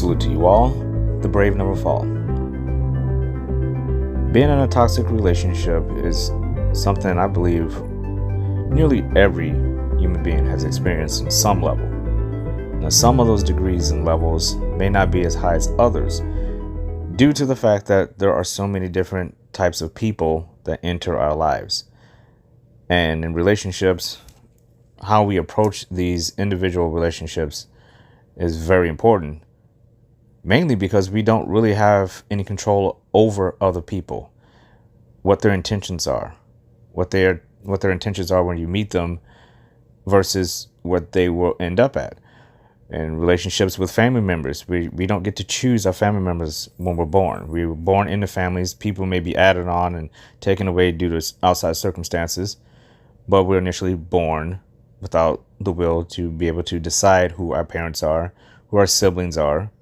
Salute to you all. The brave never fall. Being in a toxic relationship is something I believe nearly every human being has experienced on some level. Now, some of those degrees and levels may not be as high as others due to the fact that there are so many different types of people that enter our lives. And in relationships, how we approach these individual relationships is very important, mainly because we don't really have any control over other people, what their intentions are, what their intentions are when you meet them versus what they will end up at. In relationships with family members, we don't get to choose our family members when we're born. We were born into families. People may be added on and taken away due to outside circumstances, but we're initially born without the will to be able to decide who our parents are, who our siblings are.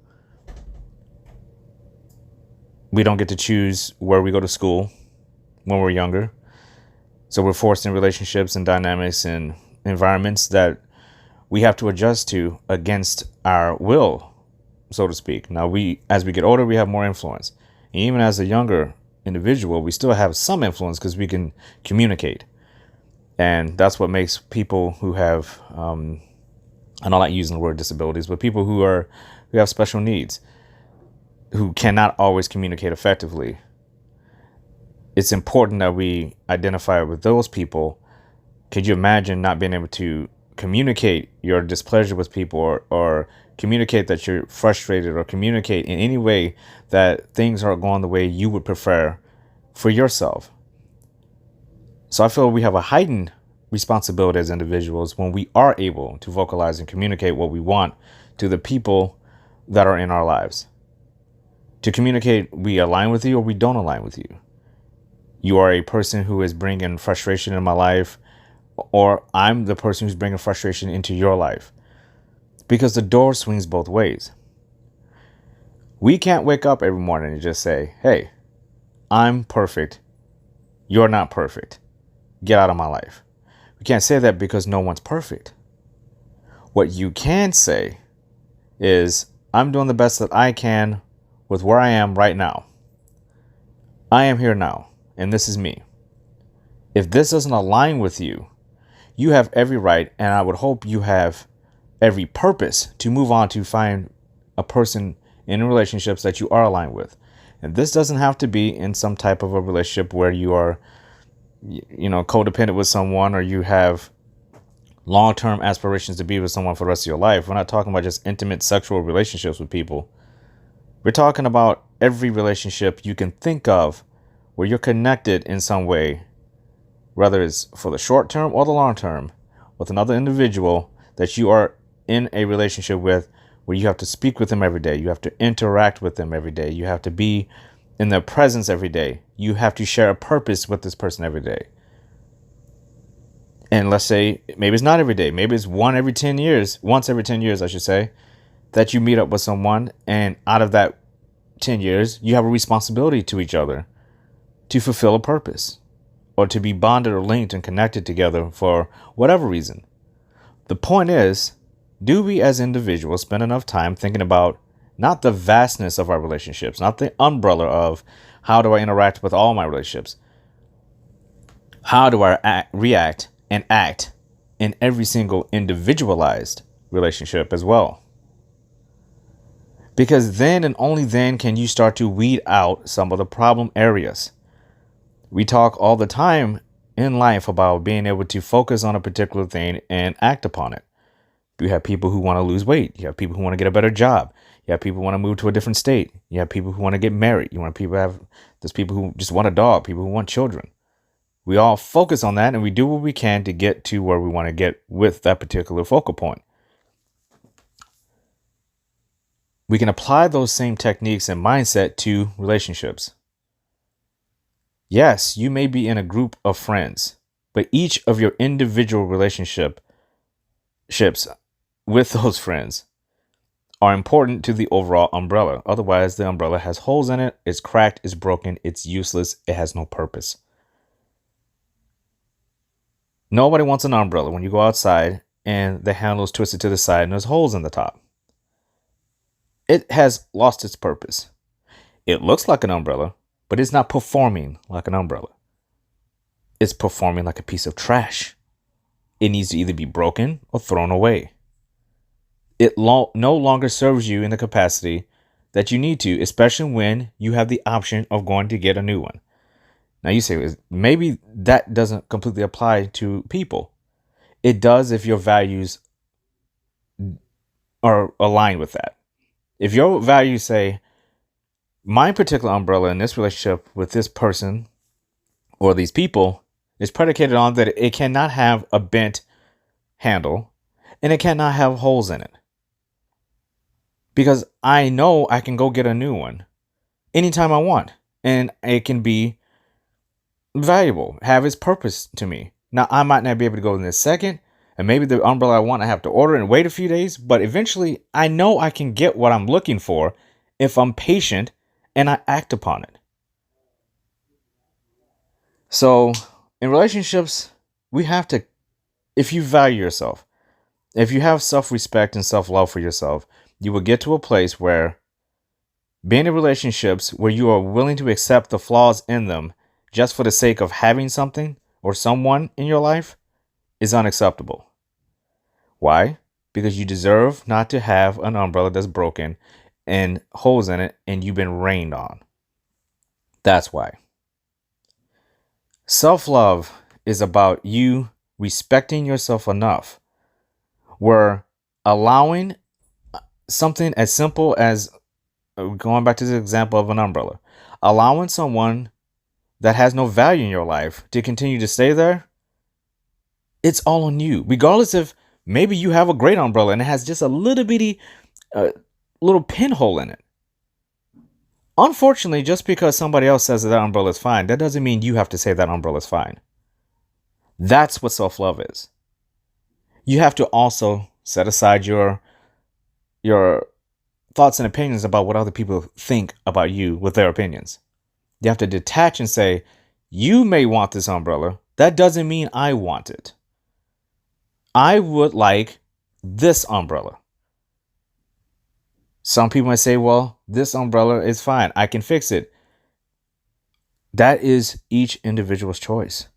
We don't get to choose where we go to school when we're younger. So we're forced in relationships and dynamics and environments that we have to adjust to against our will, so to speak. Now, as we get older, we have more influence. And even as a younger individual, we still have some influence because we can communicate. And that's what makes people who have, I don't like using the word disabilities, but people who have special needs, who cannot always communicate effectively. It's important that we identify with those people. Could you imagine not being able to communicate your displeasure with people or communicate that you're frustrated or communicate in any way that things aren't going the way you would prefer for yourself? So I feel we have a heightened responsibility as individuals when we are able to vocalize and communicate what we want to the people that are in our lives. To communicate, we align with you or we don't align with you. You are a person who is bringing frustration in my life, or I'm the person who's bringing frustration into your life, because the door swings both ways. We can't wake up every morning and just say, hey, I'm perfect. You're not perfect. Get out of my life. We can't say that because no one's perfect. What you can say is, I'm doing the best that I can with where I am right now. I am here now, and this is me. If this doesn't align with you, you have every right, and I would hope you have every purpose to move on to find a person in relationships that you are aligned with. And this doesn't have to be in some type of a relationship where you are, codependent with someone, or you have long-term aspirations to be with someone for the rest of your life. We're not talking about just intimate sexual relationships with people. We're talking about every relationship you can think of where you're connected in some way, whether it's for the short term or the long term, with another individual that you are in a relationship with, where you have to speak with them every day. You have to interact with them every day. You have to be in their presence every day. You have to share a purpose with this person every day. And let's say maybe it's not every day. Maybe it's once every 10 years, I should say, that you meet up with someone. And out of that 10 years, you have a responsibility to each other to fulfill a purpose, or to be bonded or linked and connected together for whatever reason. The point is, do we as individuals spend enough time thinking about not the vastness of our relationships, not the umbrella of how do I interact with all my relationships? How do I react and act in every single individualized relationship as well? Because then and only then can you start to weed out some of the problem areas. We talk all the time in life about being able to focus on a particular thing and act upon it. You have people who want to lose weight. You have people who want to get a better job. You have people who want to move to a different state. You have people who want to get married. There's people who just want a dog, people who want children. We all focus on that, and we do what we can to get to where we want to get with that particular focal point. We can apply those same techniques and mindset to relationships. Yes, you may be in a group of friends, but each of your individual relationships with those friends are important to the overall umbrella. Otherwise, the umbrella has holes in it, it's cracked, it's broken, it's useless, it has no purpose. Nobody wants an umbrella when you go outside and the handle is twisted to the side and there's holes in the top. it has lost its purpose. It looks like an umbrella, but it's not performing like an umbrella. It's performing like a piece of trash. It needs to either be broken or thrown away. It no longer serves you in the capacity that you need to, especially when you have the option of going to get a new one. Now you say, maybe that doesn't completely apply to people. It does if your values are aligned with that. If your values say, my particular umbrella in this relationship with this person or these people is predicated on that it cannot have a bent handle and it cannot have holes in it. Because I know I can go get a new one anytime I want. And it can be valuable, have its purpose to me. Now, I might not be able to go in this second. And maybe the umbrella I want, I have to order and wait a few days. But eventually, I know I can get what I'm looking for if I'm patient and I act upon it. So, in relationships, we have to, if you value yourself, if you have self-respect and self-love for yourself, you will get to a place where being in relationships where you are willing to accept the flaws in them just for the sake of having something or someone in your life is unacceptable. Why? Because you deserve not to have an umbrella that's broken and holes in it and you've been rained on. That's why. Self-love is about you respecting yourself enough where allowing something as simple as, going back to the example of an umbrella, allowing someone that has no value in your life to continue to stay there, it's all on you. Regardless if maybe you have a great umbrella and it has just a little bitty little pinhole in it. Unfortunately, just because somebody else says that umbrella is fine, that doesn't mean you have to say that umbrella is fine. That's what self-love is. You have to also set aside your thoughts and opinions about what other people think about you with their opinions. You have to detach and say, you may want this umbrella. That doesn't mean I want it. I would like this umbrella. Some people might say, well, this umbrella is fine. I can fix it. That is each individual's choice.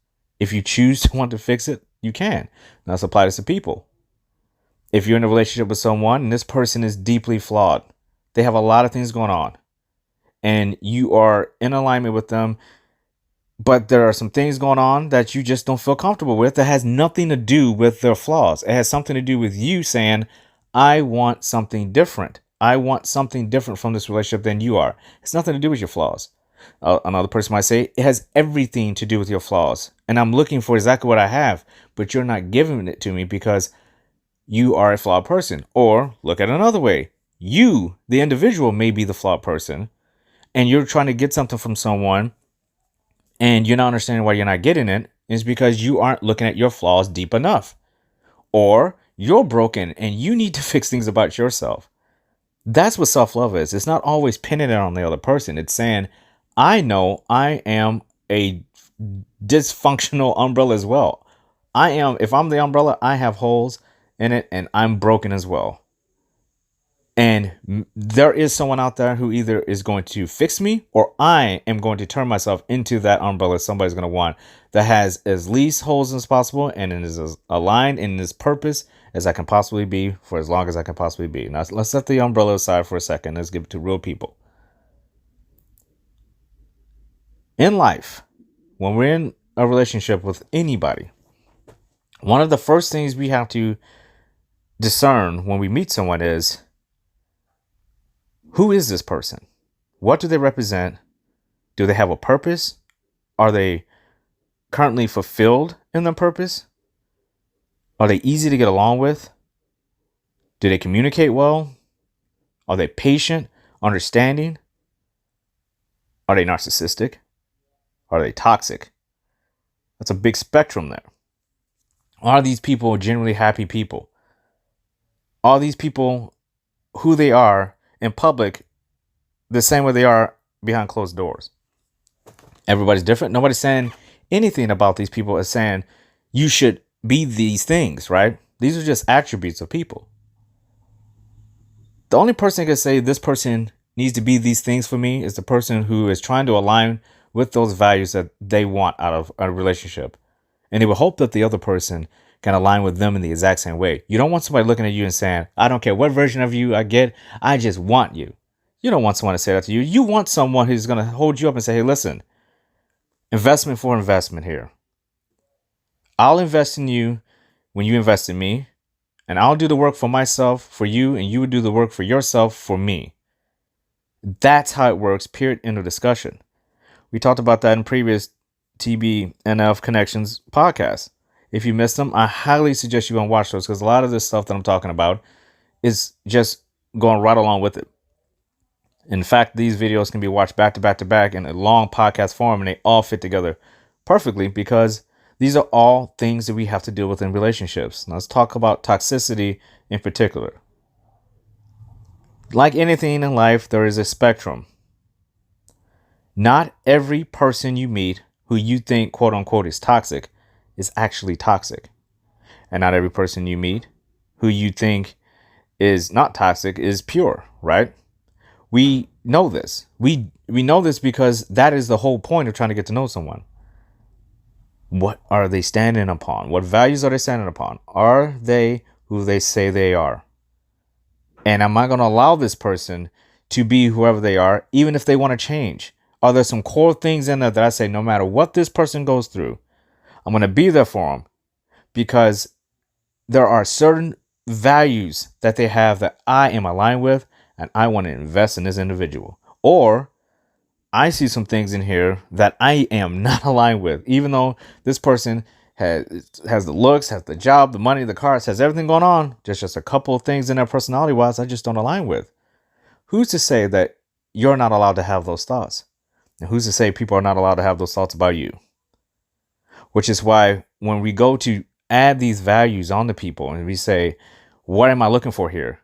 If you choose to want to fix it, you can. Now, let's apply this to people. If you're in a relationship with someone and this person is deeply flawed, they have a lot of things going on, and you are in alignment with them, but there are some things going on that you just don't feel comfortable with that has nothing to do with their flaws. It has something to do with you saying, I want something different. I want something different from this relationship than you are. It's nothing to do with your flaws. Another person might say, it has everything to do with your flaws. And I'm looking for exactly what I have, but you're not giving it to me because you are a flawed person. Or look at it another way. You, the individual, may be the flawed person, and you're trying to get something from someone, and you're not understanding why you're not getting it. It's because you aren't looking at your flaws deep enough. Or you're broken and you need to fix things about yourself. That's what self-love is. It's not always pinning it on the other person. It's saying, I know I am a dysfunctional umbrella as well. If I'm the umbrella, I have holes in it and I'm broken as well. And there is someone out there who either is going to fix me or I am going to turn myself into that umbrella somebody's going to want that has as least holes as possible and is as aligned in its purpose as I can possibly be for as long as I can possibly be. Now, let's set the umbrella aside for a second. Let's give it to real people. In life, when we're in a relationship with anybody, one of the first things we have to discern when we meet someone is, who is this person? What do they represent? Do they have a purpose? Are they currently fulfilled in their purpose? Are they easy to get along with? Do they communicate well? Are they patient, understanding? Are they narcissistic? Are they toxic? That's a big spectrum there. Are these people generally happy people? Are these people who they are in public the same way they are behind closed doors? Everybody's different. Nobody's saying anything about these people as saying you should be these things, right? These are just attributes of people. The only person that can say this person needs to be these things for me is the person who is trying to align with those values that they want out of a relationship. And they will hope that the other person can align with them in the exact same way. You don't want somebody looking at you and saying, I don't care what version of you I get, I just want you. You don't want someone to say that to you. You want someone who's going to hold you up and say, hey, listen, investment for investment here. I'll invest in you when you invest in me. And I'll do the work for myself, for you, and you would do the work for yourself, for me. That's how it works, period, end of discussion. We talked about that in previous TBNF Connections podcasts. If you missed them, I highly suggest you go and watch those, because a lot of this stuff that I'm talking about is just going right along with it. In fact, these videos can be watched back to back to back in a long podcast form, and they all fit together perfectly because these are all things that we have to deal with in relationships. Now, let's talk about toxicity in particular. Like anything in life, there is a spectrum. Not every person you meet who you think, quote unquote, is toxic is actually toxic. And not every person you meet who you think is not toxic is pure, right? We know this. We know this because that is the whole point of trying to get to know someone. What are they standing upon? What values are they standing upon? Are they who they say they are? And am I going to allow this person to be whoever they are, even if they want to change? Are there some core things in there that I say, no matter what this person goes through, I'm going to be there for them because there are certain values that they have that I am aligned with, and I want to invest in this individual. Or I see some things in here that I am not aligned with, even though this person has the looks, has the job, the money, the cars, has everything going on. Just a couple of things in their personality wise I just don't align with. Who's to say that you're not allowed to have those thoughts? And who's to say people are not allowed to have those thoughts about you? Which is why when we go to add these values on the people and we say, what am I looking for here?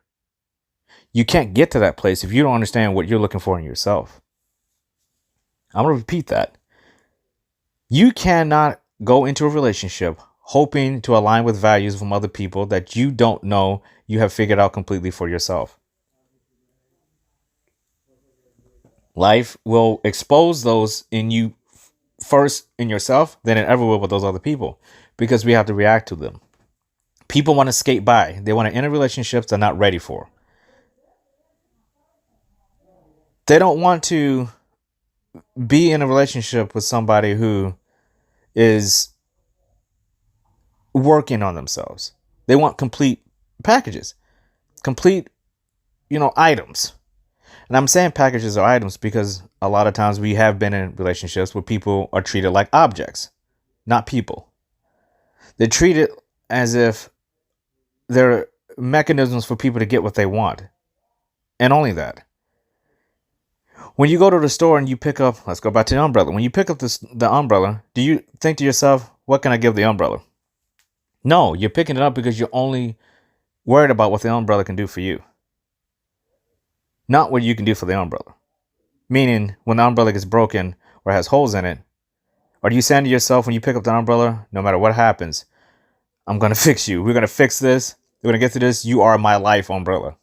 You can't get to that place if you don't understand what you're looking for in yourself. I'm going to repeat that. You cannot go into a relationship hoping to align with values from other people that you don't know you have figured out completely for yourself. Life will expose those in you first in yourself, then it ever will with those other people, because we have to react to them. People want to skate by. They want to enter relationships they're not ready for. They don't want to be in a relationship with somebody who is working on themselves. They want complete packages, complete, items. And I'm saying packages or items because a lot of times we have been in relationships where people are treated like objects, not people. They're treated as if they're mechanisms for people to get what they want. And only that. When you go to the store and you pick up, let's go back to the umbrella. When you pick up the umbrella, do you think to yourself, what can I give the umbrella? No, you're picking it up because you're only worried about what the umbrella can do for you. Not what you can do for the umbrella. Meaning, when the umbrella gets broken or has holes in it, or do you saying to yourself when you pick up the umbrella, no matter what happens, I'm going to fix you. We're going to fix this. We're going to get through this. You are my life umbrella.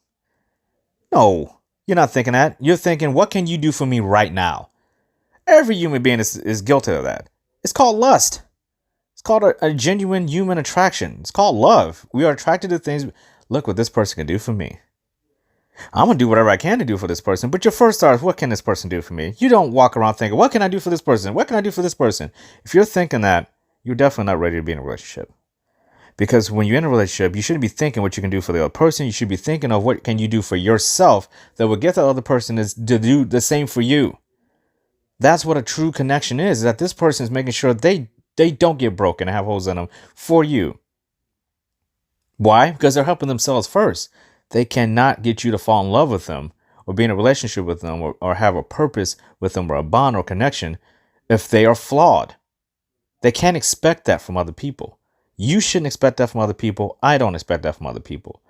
No, you're not thinking that. You're thinking, what can you do for me right now? Every human being is guilty of that. It's called lust. It's called a genuine human attraction. It's called love. We are attracted to things. Look what this person can do for me. I'm going to do whatever I can to do for this person. But your first thought is, what can this person do for me? You don't walk around thinking, what can I do for this person? What can I do for this person? If you're thinking that, you're definitely not ready to be in a relationship. Because when you're in a relationship, you shouldn't be thinking what you can do for the other person. You should be thinking of what can you do for yourself that will get the other person is to do the same for you. That's what a true connection is that this person is making sure they don't get broken and have holes in them for you. Why? Because they're helping themselves first. They cannot get you to fall in love with them or be in a relationship with them or have a purpose with them or a bond or connection if they are flawed. They can't expect that from other people. You shouldn't expect that from other people. I don't expect that from other people.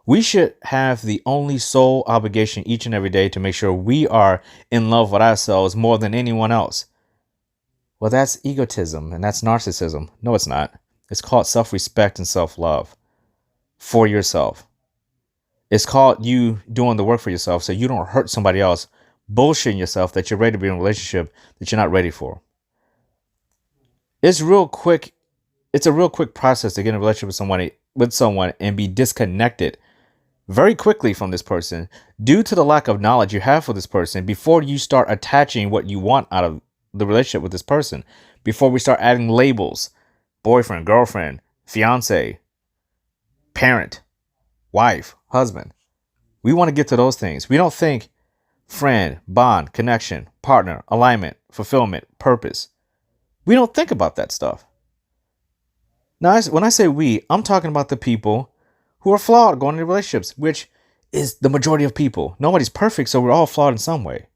We should have the only sole obligation each and every day to make sure we are in love with ourselves more than anyone else. Well, that's egotism and that's narcissism. No, it's not. It's called self-respect and self-love for yourself. It's called you doing the work for yourself so you don't hurt somebody else, bullshitting yourself that you're ready to be in a relationship that you're not ready for. It's real quick. It's a real quick process to get in a relationship with someone and be disconnected very quickly from this person due to the lack of knowledge you have for this person before you start attaching what you want out of the relationship with this person. Before we start adding labels, boyfriend, girlfriend, fiance, parent, wife, husband. We want to get to those things. We don't think friend, bond, connection, partner, alignment, fulfillment, purpose. We don't think about that stuff. Now, when I say we, I'm talking about the people who are flawed going into relationships, which is the majority of people. Nobody's perfect, so we're all flawed in some way.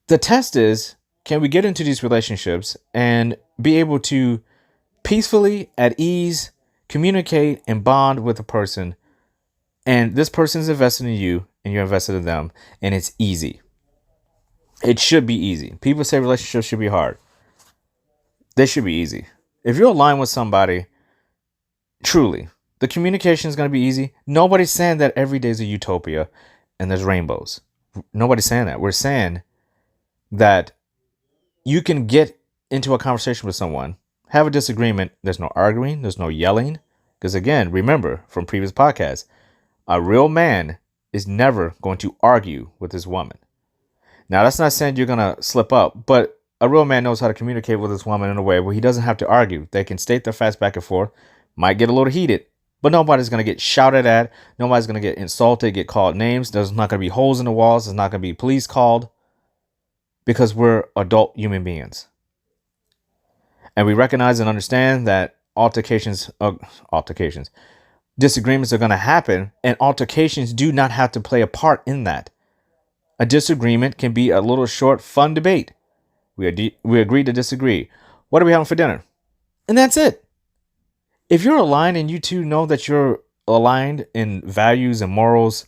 The test is, can we get into these relationships and be able to peacefully, at ease, communicate and bond with a person, and this person's invested in you and you're invested in them, and it's easy. It should be easy. People say relationships should be hard. They should be easy. If you're aligned with somebody, truly, the communication is going to be easy. Nobody's saying that every day is a utopia and there's rainbows. Nobody's saying that. We're saying that you can get into a conversation with someone, have a disagreement. There's no arguing. There's no yelling. Because again, remember from previous podcasts, a real man is never going to argue with his woman. Now, that's not saying you're going to slip up, but a real man knows how to communicate with his woman in a way where he doesn't have to argue. They can state their facts back and forth, might get a little heated, but nobody's going to get shouted at. Nobody's going to get insulted, get called names. There's not going to be holes in the walls. There's not going to be police called because we're adult human beings. And we recognize and understand that disagreements are going to happen, and altercations do not have to play a part in that. A disagreement can be a little short, fun debate. We agree to disagree. What are we having for dinner? And that's it. If you're aligned and you two know that you're aligned in values and morals,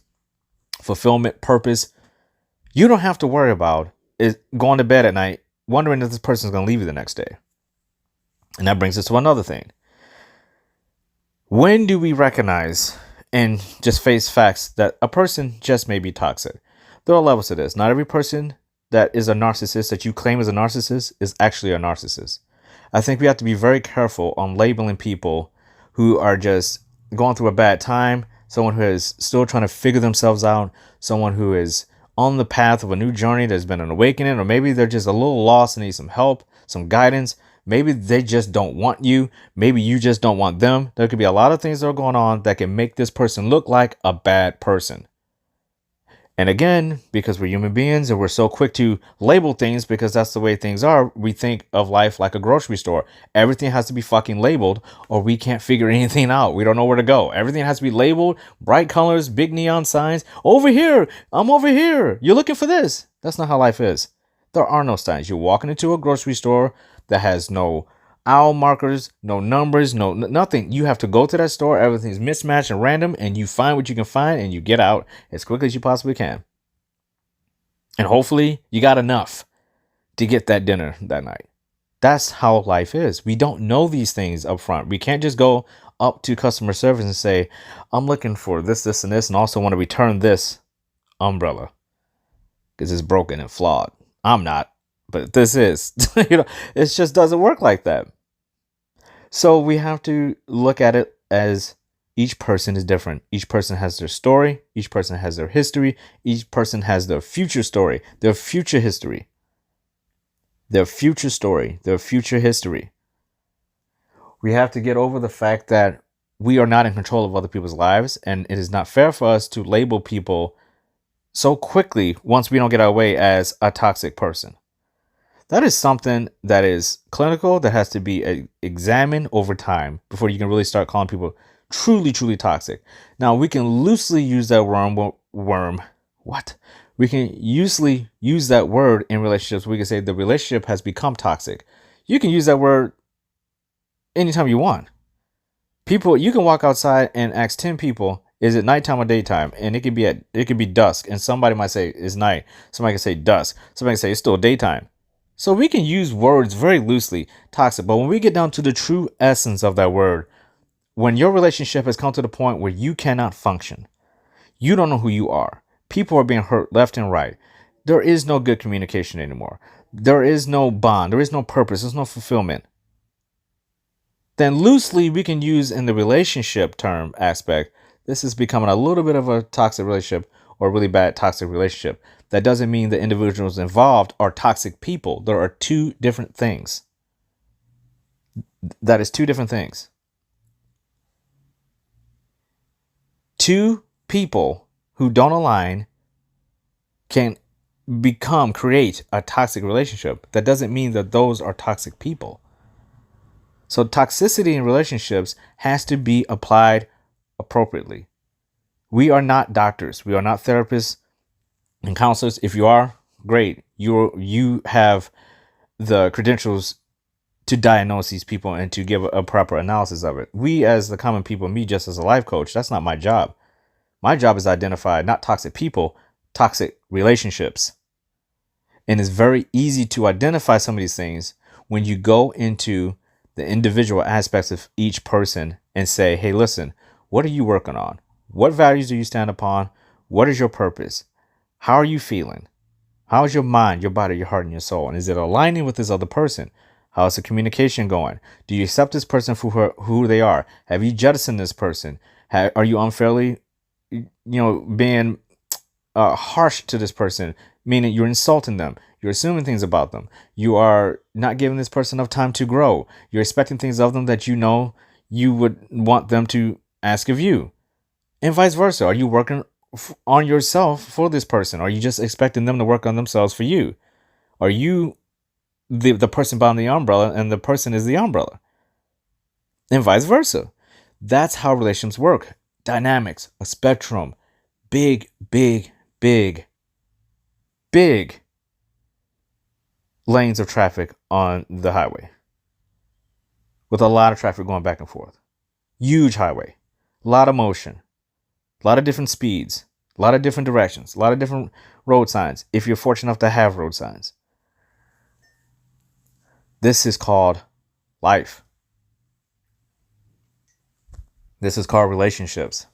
fulfillment, purpose, you don't have to worry about going to bed at night wondering if this person's going to leave you the next day. And that brings us to another thing. When do we recognize and just face facts that a person just may be toxic? There are levels to this. Not every person that is a narcissist that you claim is a narcissist is actually a narcissist. I think we have to be very careful on labeling people who are just going through a bad time, someone who is still trying to figure themselves out, someone who is on the path of a new journey, there's been an awakening, or maybe they're just a little lost and need some help, some guidance. Maybe they just don't want you. Maybe you just don't want them. There could be a lot of things that are going on that can make this person look like a bad person. And again, because we're human beings and we're so quick to label things because that's the way things are, we think of life like a grocery store. Everything has to be fucking labeled or we can't figure anything out. We don't know where to go. Everything has to be labeled, bright colors, big neon signs. Over here, I'm over here. You're looking for this. That's not how life is. There are no signs. You're walking into a grocery store that has no aisle markers, no numbers, nothing. You have to go to that store. Everything's mismatched and random, and you find what you can find and you get out as quickly as you possibly can. And hopefully you got enough to get that dinner that night. That's how life is. We don't know these things up front. We can't just go up to customer service and say, I'm looking for this, and this, and also want to return this umbrella because it's broken and flawed. I'm not, but this is. It just doesn't work like that. So we have to look at it as each person is different. Each person has their story. Each person has their history. Each person has their future story, their future history, their future story, their future history. We have to get over the fact that we are not in control of other people's lives, and it is not fair for us to label people so quickly once we don't get our way as a toxic person. That is something that is clinical, that has to be examined over time before you can really start calling people truly, truly toxic. Now, we can loosely use that We can loosely use that word in relationships. We can say the relationship has become toxic. You can use that word anytime you want. People, you can walk outside and ask 10 people, is it nighttime or daytime? And it could be dusk. And somebody might say it's night. Somebody can say dusk. Somebody can say it's still daytime. So we can use words very loosely, toxic. But when we get down to the true essence of that word, when your relationship has come to the point where you cannot function, you don't know who you are. People are being hurt left and right. There is no good communication anymore. There is no bond. There is no purpose. There's no fulfillment. Then loosely we can use in the relationship term aspect, this is becoming a little bit of a toxic relationship or a really bad toxic relationship. That doesn't mean the individuals involved are toxic people. There are two different things. That is two different things. Two people who don't align can create a toxic relationship. That doesn't mean that those are toxic people. So toxicity in relationships has to be applied appropriately. We are not doctors. We are not therapists and counselors. If you are, great. You have the credentials to diagnose these people and to give a proper analysis of it. We as the common people, me just as a life coach, that's not my job. My job is to identify not toxic people, toxic relationships. And it's very easy to identify some of these things when you go into the individual aspects of each person and say, hey, listen, what are you working on? What values do you stand upon? What is your purpose? How are you feeling? How is your mind, your body, your heart, and your soul? And is it aligning with this other person? How is the communication going? Do you accept this person for who they are? Have you jettisoned this person? Are you unfairly, being harsh to this person? Meaning you're insulting them. You're assuming things about them. You are not giving this person enough time to grow. You're expecting things of them that you know you would want them to ask of you. And vice versa. Are you working on yourself for this person? Or are you just expecting them to work on themselves for you? Are you the person behind the umbrella and the person is the umbrella? And vice versa. That's how relationships work. Dynamics, a spectrum, big lanes of traffic on the highway with a lot of traffic going back and forth. Huge highway, a lot of motion, a lot of different speeds, a lot of different directions, a lot of different road signs, if you're fortunate enough to have road signs. This is called life. This is called relationships.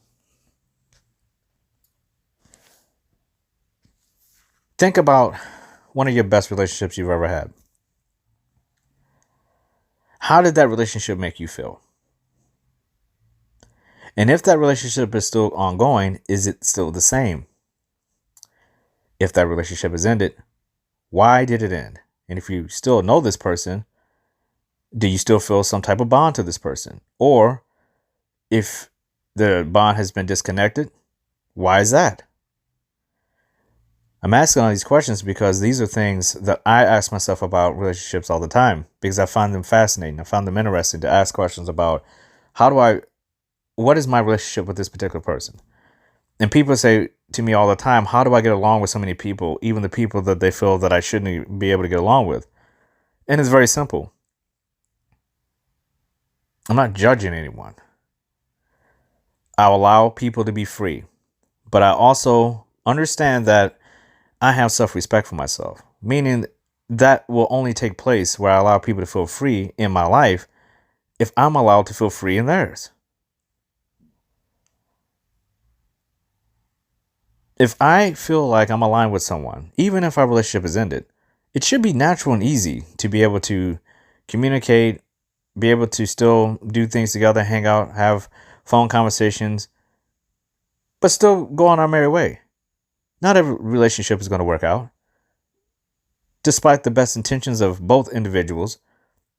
Think about one of your best relationships you've ever had. How did that relationship make you feel? And if that relationship is still ongoing, is it still the same? If that relationship is ended, why did it end? And if you still know this person, do you still feel some type of bond to this person? Or if the bond has been disconnected, why is that? I'm asking all these questions because these are things that I ask myself about relationships all the time because I find them fascinating. I find them interesting to ask questions about what is my relationship with this particular person? And people say to me all the time, how do I get along with so many people, even the people that they feel that I shouldn't be able to get along with? And it's very simple. I'm not judging anyone. I allow people to be free, but I also understand that I have self-respect for myself, meaning that will only take place where I allow people to feel free in my life if I'm allowed to feel free in theirs. If I feel like I'm aligned with someone, even if our relationship is ended, it should be natural and easy to be able to communicate, be able to still do things together, hang out, have phone conversations, but still go on our merry way. Not every relationship is going to work out. Despite the best intentions of both individuals,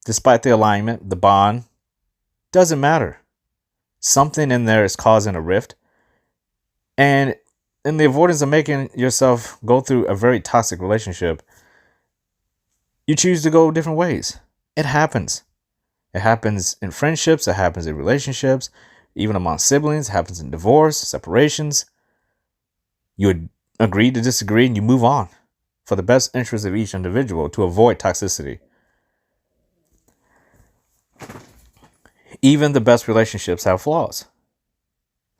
despite the alignment, the bond, doesn't matter. Something in there is causing a rift. And in the avoidance of making yourself go through a very toxic relationship, you choose to go different ways. It happens. It happens in friendships. It happens in relationships, even among siblings. It happens in divorce, separations. You agree to disagree and you move on for the best interest of each individual to avoid toxicity. Even the best relationships have flaws.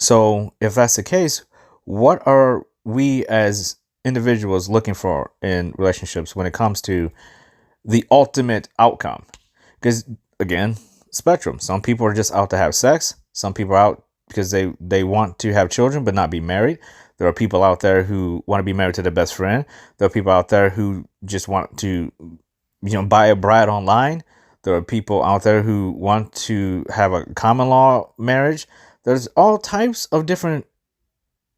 So if that's the case, what are we as individuals looking for in relationships when it comes to the ultimate outcome? Because again, spectrum. Some people are just out to have sex. Some people are out because they want to have children but not be married. There are people out there who want to be married to their best friend. There are people out there who just want to, buy a bride online. There are people out there who want to have a common law marriage. There's all types of different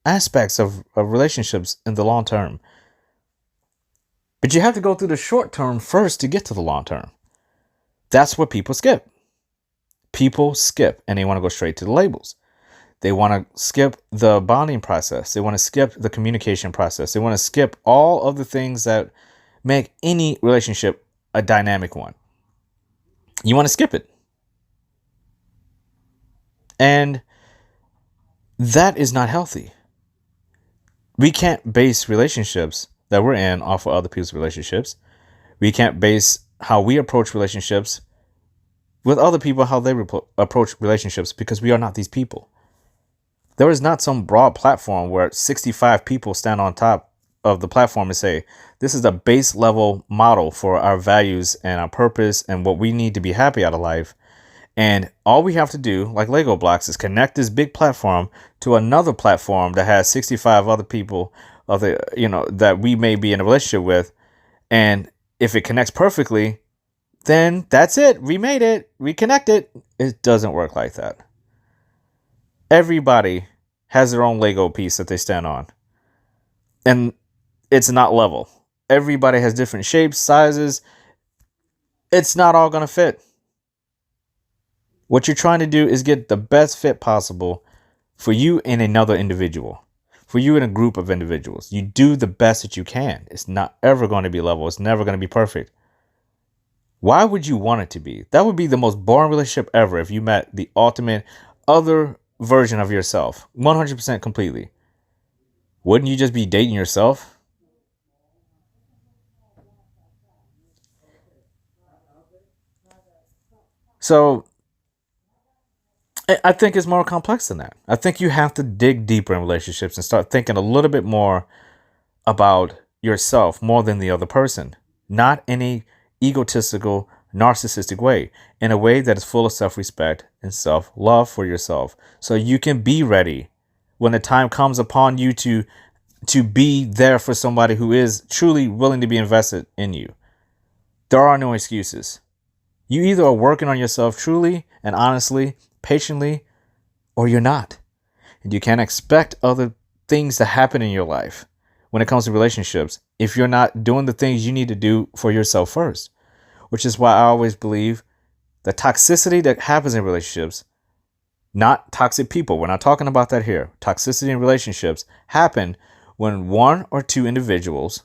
aspects of relationships in the long term. But you have to go through the short term first to get to the long term. That's what people skip. People skip and they want to go straight to the labels. They want to skip the bonding process. They want to skip the communication process. They want to skip all of the things that make any relationship a dynamic one. You want to skip it. And that is not healthy. We can't base relationships that we're in off of other people's relationships. We can't base how we approach relationships with other people, how they approach relationships, because we are not these people. There is not some broad platform where 65 people stand on top of the platform and say, this is the base level model for our values and our purpose and what we need to be happy out of life. And all we have to do, like Lego blocks, is connect this big platform to another platform that has 65 other people that we may be in a relationship with. And if it connects perfectly, then that's it. We made it. We connected. It doesn't work like that. Everybody has their own Lego piece that they stand on. And it's not level. Everybody has different shapes, sizes. It's not all going to fit. What you're trying to do is get the best fit possible for you and another individual, for you and a group of individuals. You do the best that you can. It's not ever going to be level. It's never going to be perfect. Why would you want it to be? That would be the most boring relationship ever if you met the ultimate other version of yourself, 100% completely. Wouldn't you just be dating yourself? So I think it's more complex than that. I think you have to dig deeper in relationships and start thinking a little bit more about yourself more than the other person, not in a egotistical, narcissistic way, in a way that is full of self-respect and self-love for yourself, so you can be ready when the time comes upon you to be there for somebody who is truly willing to be invested in you. There are no excuses. You either are working on yourself truly and honestly, patiently, or you're not. And you can't expect other things to happen in your life when it comes to relationships if you're not doing the things you need to do for yourself first. Which is why I always believe the toxicity that happens in relationships, not toxic people, we're not talking about that here. Toxicity in relationships happen when one or two individuals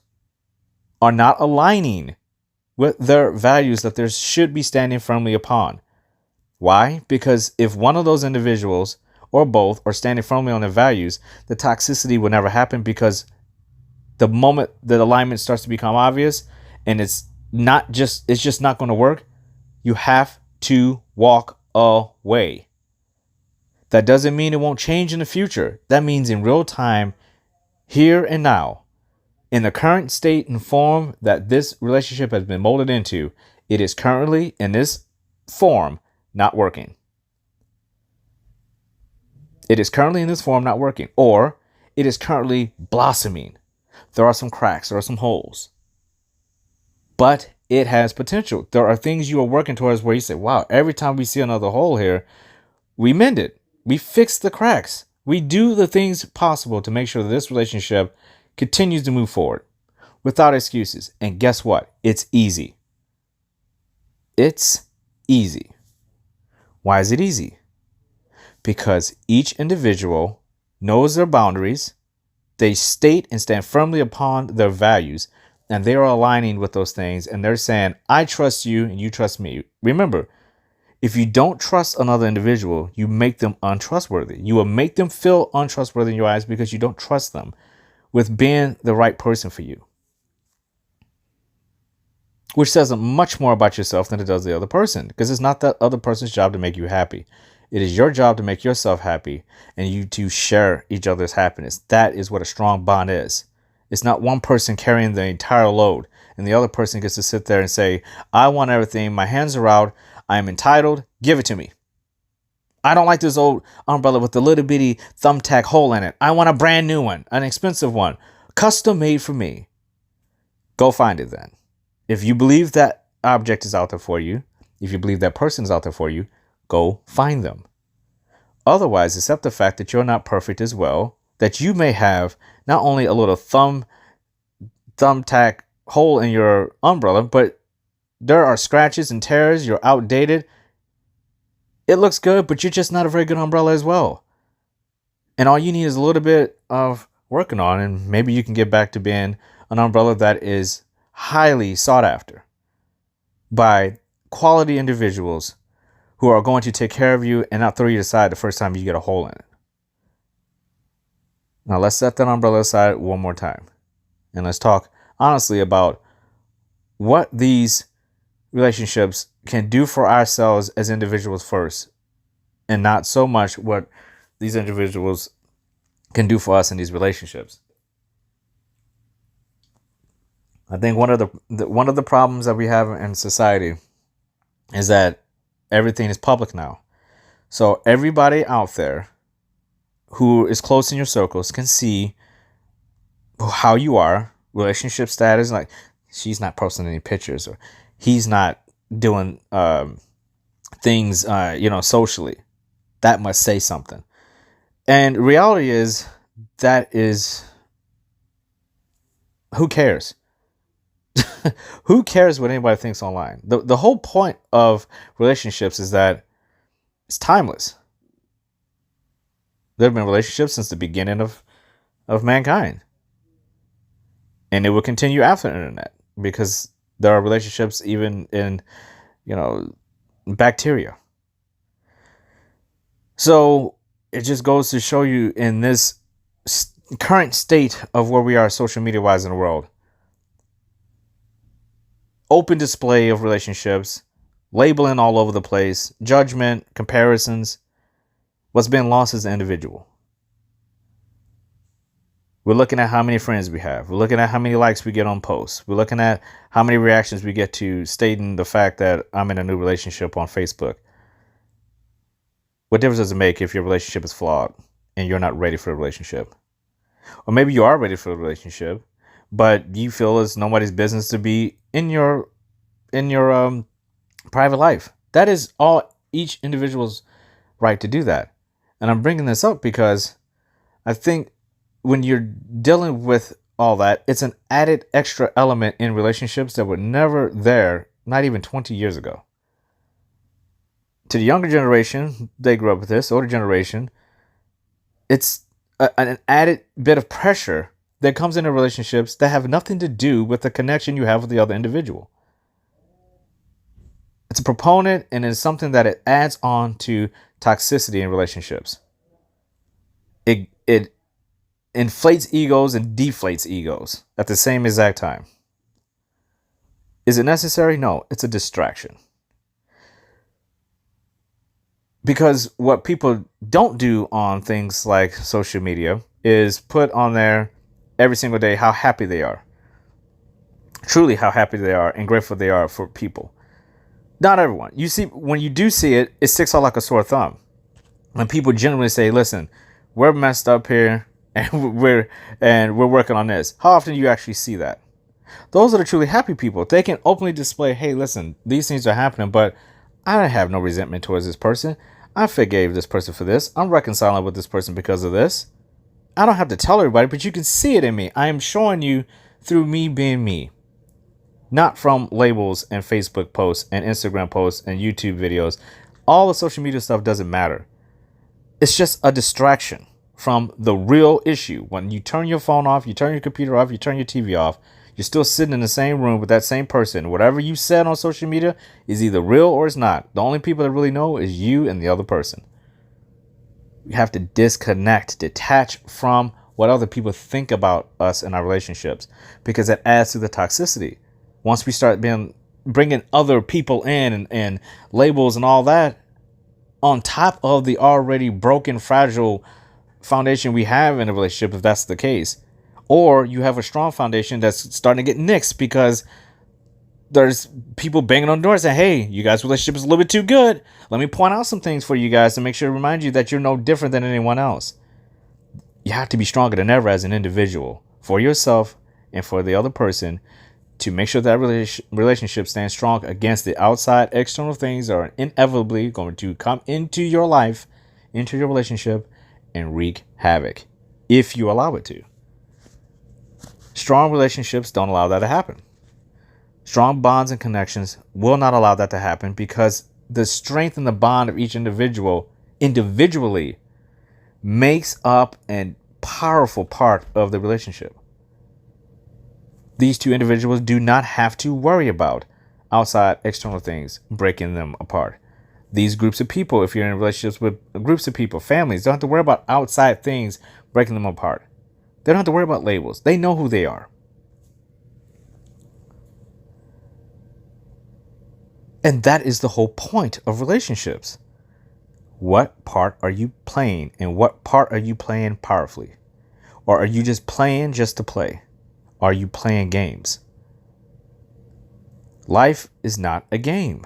are not aligning with their values that they should be standing firmly upon. Why? Because if one of those individuals or both are standing firmly on their values, the toxicity will never happen, because the moment that alignment starts to become obvious and it's just not going to work, you have to walk away. That doesn't mean it won't change in the future. That means in real time, here and now, in the current state and form that this relationship has been molded into, it is currently in this form not working. It is currently in this form not working, or it is currently blossoming. There are some cracks, there are some holes, but it has potential. There are things you are working towards where you say, wow, every time we see another hole here, we mend it. We fix the cracks. We do the things possible to make sure that this relationship continues to move forward without excuses. And guess what? It's easy. It's easy. Why is it easy? Because each individual knows their boundaries. They state and stand firmly upon their values, and they are aligning with those things. And they're saying, I trust you and you trust me. Remember, if you don't trust another individual, you make them untrustworthy. You will make them feel untrustworthy in your eyes because you don't trust them with being the right person for you. Which says much more about yourself than it does the other person, because it's not that other person's job to make you happy. It is your job to make yourself happy, and you two share each other's happiness. That is what a strong bond is. It's not one person carrying the entire load and the other person gets to sit there and say, I want everything. My hands are out. I am entitled. Give it to me. I don't like this old umbrella with the little bitty thumbtack hole in it. I want a brand new one, an expensive one, custom made for me. Go find it then. If you believe that object is out there for you, if you believe that person is out there for you, go find them. Otherwise, accept the fact that you're not perfect as well, that you may have not only a little thumbtack hole in your umbrella, but there are scratches and tears. You're outdated. It looks good, but you're just not a very good umbrella as well. And all you need is a little bit of working on, and maybe you can get back to being an umbrella that is highly sought after by quality individuals who are going to take care of you and not throw you aside the first time you get a hole in it. Now let's set that umbrella aside one more time. And let's talk honestly about what these relationships can do for ourselves as individuals first, and not so much what these individuals can do for us in these relationships. I think one of the problems that we have in society is that everything is public now. So everybody out there who is close in your circles can see how you are, relationship status. Like, she's not posting any pictures, or he's not doing things, socially. That must say something. And reality is, who cares? Who cares what anybody thinks online? The whole point of relationships is that it's timeless. There have been relationships since the beginning of mankind. And it will continue after the internet, because there are relationships even in, bacteria. So it just goes to show you, in this current state of where we are social media wise in the world, open display of relationships, labeling all over the place, judgment, comparisons. What's been lost is the individual. We're looking at how many friends we have. We're looking at how many likes we get on posts. We're looking at how many reactions we get to stating the fact that I'm in a new relationship on Facebook. What difference does it make if your relationship is flawed and you're not ready for a relationship? Or maybe you are ready for a relationship, but you feel it's nobody's business to be in your private life. That is all each individual's right to do that. And I'm bringing this up because I think when you're dealing with all that, it's an added extra element in relationships that were never there, not even 20 years ago. To the younger generation, they grew up with this. Older generation, it's an added bit of pressure that comes into relationships that have nothing to do with the connection you have with the other individual. It's a proponent, and it's something that it adds on to toxicity in relationships. It inflates egos and deflates egos at the same exact time. Is it necessary? No, it's a distraction. Because what people don't do on things like social media is put on there every single day how happy they are. Truly how happy they are and grateful they are for people. Not everyone. You see, when you do see it, it sticks out like a sore thumb. When people generally say, listen, we're messed up here and we're working on this. How often do you actually see that? Those are the truly happy people. They can openly display, hey, listen, these things are happening, but I have no resentment towards this person. I forgave this person for this. I'm reconciling with this person because of this. I don't have to tell everybody, but you can see it in me. I am showing you through me being me. Not from labels and Facebook posts and Instagram posts and YouTube videos. All the social media stuff doesn't matter. It's just a distraction from the real issue. When you turn your phone off, you turn your computer off, you turn your TV off, you're still sitting in the same room with that same person. Whatever you said on social media is either real or it's not. The only people that really know is you and the other person. You have to disconnect, detach from what other people think about us in our relationships, because that adds to the toxicity. Once we start bringing other people in and labels and all that on top of the already broken, fragile foundation we have in a relationship, if that's the case, or you have a strong foundation that's starting to get nixed because there's people banging on doors saying, hey, you guys' relationship is a little bit too good. Let me point out some things for you guys to make sure to remind you that you're no different than anyone else. You have to be stronger than ever as an individual for yourself and for the other person to make sure that relationship stands strong against the outside external things that are inevitably going to come into your life, into your relationship, and wreak havoc if you allow it to. Strong relationships don't allow that to happen. Strong bonds and connections will not allow that to happen because the strength and the bond of each individual individually makes up a powerful part of the relationship. These two individuals do not have to worry about outside external things breaking them apart. These groups of people, if you're in relationships with groups of people, families, don't have to worry about outside things breaking them apart. They don't have to worry about labels. They know who they are. And that is the whole point of relationships. What part are you playing, and what part are you playing powerfully? Or are you just playing just to play? Are you playing games? Life is not a game.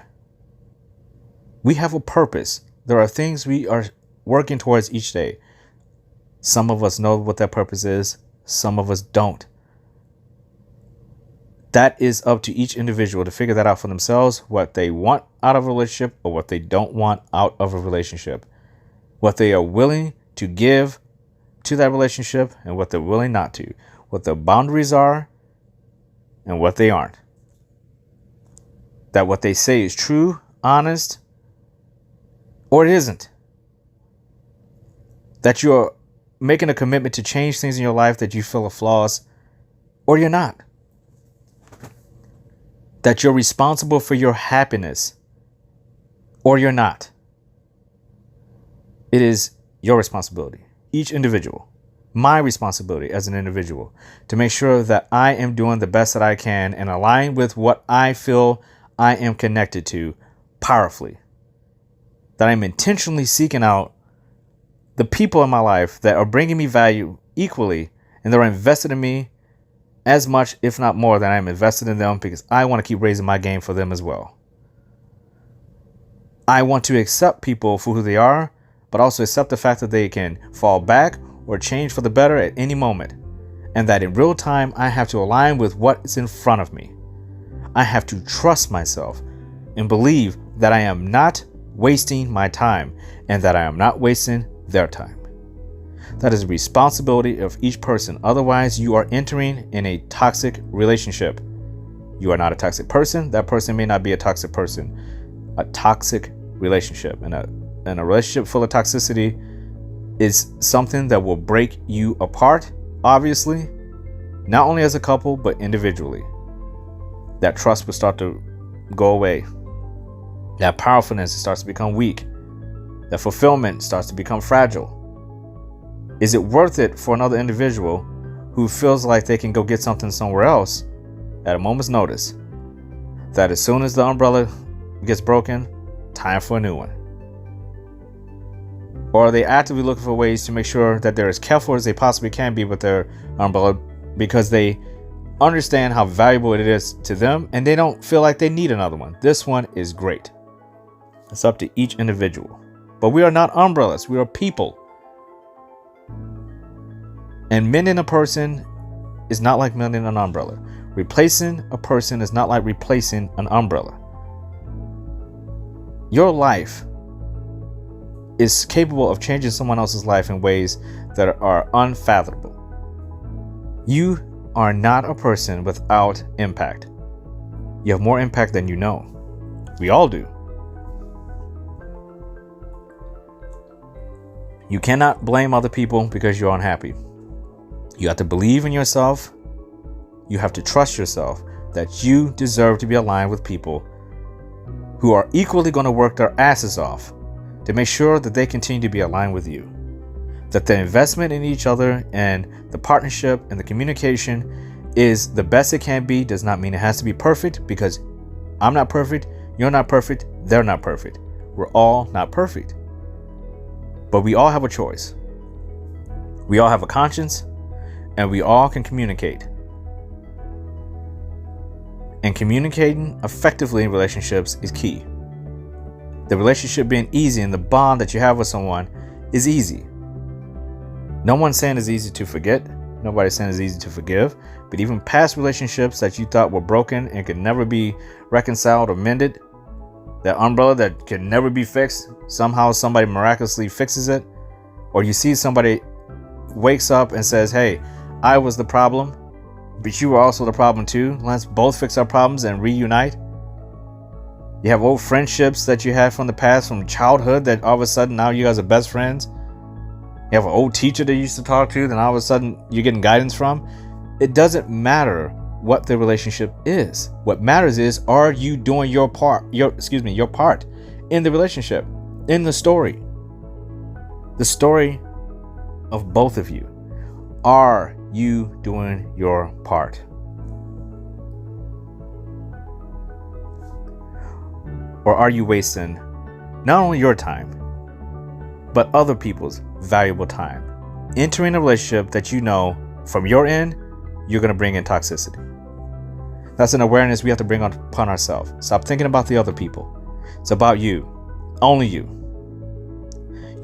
We have a purpose. There are things we are working towards each day. Some of us know what that purpose is. Some of us don't. That is up to each individual to figure that out for themselves, what they want out of a relationship or what they don't want out of a relationship. What they are willing to give to that relationship and what they're willing not to. What the boundaries are and what they aren't. That what they say is true, honest, or it isn't. That you're making a commitment to change things in your life that you feel are flaws, or you're not. That you're responsible for your happiness, or you're not. It is your responsibility, each individual, my responsibility as an individual, to make sure that I am doing the best that I can and align with what I feel I am connected to powerfully. That I'm intentionally seeking out the people in my life that are bringing me value equally and that are invested in me as much, if not more, than I'm invested in them because I want to keep raising my game for them as well. I want to accept people for who they are, but also accept the fact that they can fall back or change for the better at any moment. And that in real time, I have to align with what is in front of me. I have to trust myself and believe that I am not wasting my time and that I am not wasting their time. That is a responsibility of each person. Otherwise, you are entering in a toxic relationship. You are not a toxic person. That person may not be a toxic person. A toxic relationship. And a relationship full of toxicity is something that will break you apart, obviously, not only as a couple, but individually. That trust will start to go away. That powerfulness starts to become weak. That fulfillment starts to become fragile. Is it worth it for another individual who feels like they can go get something somewhere else at a moment's notice, that as soon as the umbrella gets broken, time for a new one? Or are they actively looking for ways to make sure that they're as careful as they possibly can be with their umbrella because they understand how valuable it is to them and they don't feel like they need another one? This one is great. It's up to each individual. But we are not umbrellas. We are people. And mending a person is not like mending an umbrella. Replacing a person is not like replacing an umbrella. Your life is capable of changing someone else's life in ways that are unfathomable. You are not a person without impact. You have more impact than you know. We all do. You cannot blame other people because you're unhappy. You have to believe in yourself. You have to trust yourself that you deserve to be aligned with people who are equally going to work their asses off to make sure that they continue to be aligned with you. That the investment in each other and the partnership and the communication is the best it can be does not mean it has to be perfect, because I'm not perfect, you're not perfect, they're not perfect. We're all not perfect. But we all have a choice. We all have a conscience, and we all can communicate. And communicating effectively in relationships is key. The relationship being easy and the bond that you have with someone is easy. No one's saying it's easy to forget. Nobody's saying it's easy to forgive. But even past relationships that you thought were broken and could never be reconciled or mended, that umbrella that can never be fixed, somehow somebody miraculously fixes it. Or you see somebody wakes up and says, hey, I was the problem, but you were also the problem too. Let's both fix our problems and reunite. You have old friendships that you had from the past, from childhood, that all of a sudden now you guys are best friends. You have an old teacher that you used to talk to, then all of a sudden you're getting guidance from. It doesn't matter what the relationship is. What matters is, are you doing your part in the relationship, in the story of both of you. Are you doing your part? Or are you wasting not only your time, but other people's valuable time, entering a relationship that you know from your end, you're going to bring in toxicity? That's an awareness we have to bring upon ourselves. Stop thinking about the other people. It's about you, only you.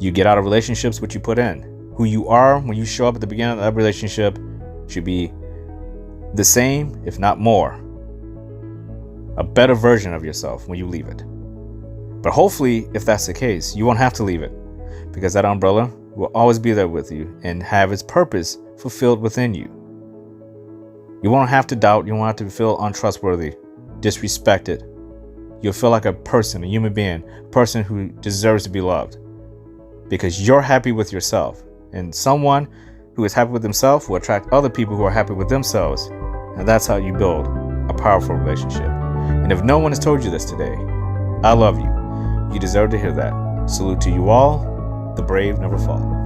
You get out of relationships what you put in. Who you are when you show up at the beginning of that relationship should be the same, if not more. A better version of yourself when you leave it. But hopefully, if that's the case, you won't have to leave it, because that umbrella will always be there with you and have its purpose fulfilled within you. You won't have to doubt. You won't have to feel untrustworthy, disrespected. You'll feel like a person, a human being, a person who deserves to be loved, because you're happy with yourself. And someone who is happy with themselves will attract other people who are happy with themselves. And that's how you build a powerful relationship. And if no one has told you this today, I love you. You deserve to hear that. Salute to you all. The brave never fall.